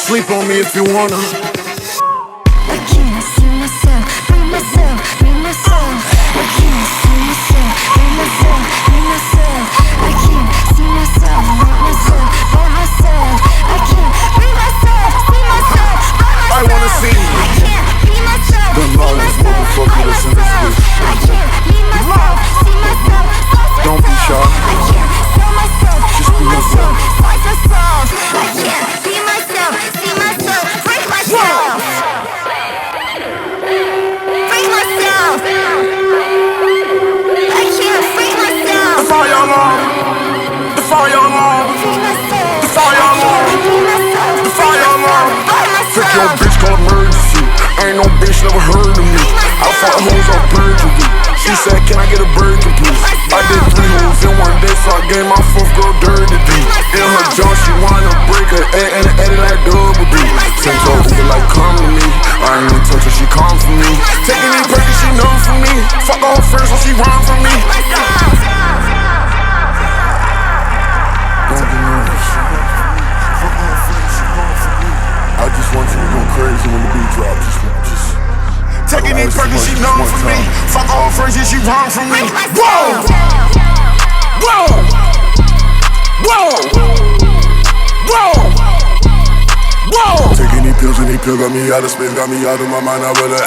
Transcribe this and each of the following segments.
Sleep on me if you wanna. I can't see myself, free myself, free myself. I can't see myself, free myself, free myself. I can't see myself, want myself, want myself. I can't free myself, see myself, want myself. I wanna see I can't be myself, the see lawless myself, motherfucker want that's in this myself. bitch. I can't be myself, see myself, slice Don't be myself. shy. I can't sell myself, Just free be myself, yourself. slice myself. I can't be myself, see myself, break myself. Free myself. I can't free myself. The fire alarm. The fire alarm. Free myself. The fire alarm. Free myself. The fire alarm. By Took your myself. bitch called emergency. Ain't no bitch never heard of me. I fought hoes on perjury. She said, can I get a Birkin, please? I did 3 hoes in one day, so I gave my 4th girl dirty D. In her jaw, she wanna break her and edit like double D. Sent her over like, come to me. I ain't even touch her, she come for me. Taking me break, she know for me. Fuck all her friends when she run from me. Don't get nervous. Fuck all her friends, she run from me. I just want you to go crazy when the beat drops. Just taking these perkins, she known for me. Fuck all her friends, yeah, she run from me. Whoa! Whoa! Whoa! Whoa! Whoa! Taking these pills and these pills got me out of space, got me out of my mind, I really.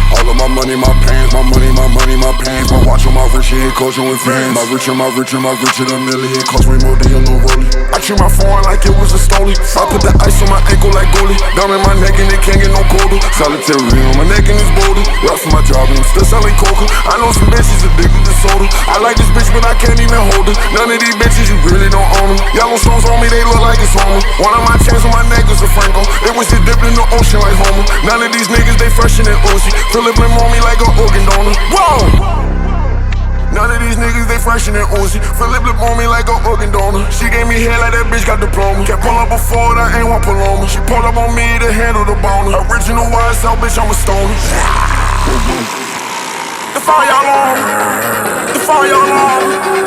All of my money, my pants, my money, my money, my pants. My watch on my rich, yeah, coaching with friends. My rich and my rich and my rich and a million. Cost way more than your little rollie. I treat my phone like it was a stoley. I put the ice on my ankle like goalie. Down in my neck and it can't get no colder. Solitary on my neck and it's boulder. Rough for my job and I'm still selling coca. I know some bitches addicted to soda. I like this bitch but I can't even hold her. None of these bitches, you really don't own them. Yellow stones on me, they look like it's Homer. One of my chains on my neck is a Franco. It was just dipped in the ocean like Homer. None of these niggas, they fresher than Uzi. Philip Lim on me like an organ donor. Whoa! None of these niggas, they fresher than Uzi. Philip Lim on me like an organ donor. She gave me hair like that bitch got diploma. Can't pull up before, I ain't want Paloma. She pulled up on me to handle the boner. Original YSL, bitch, I'm a stoner. The fire alarm. The fire alarm.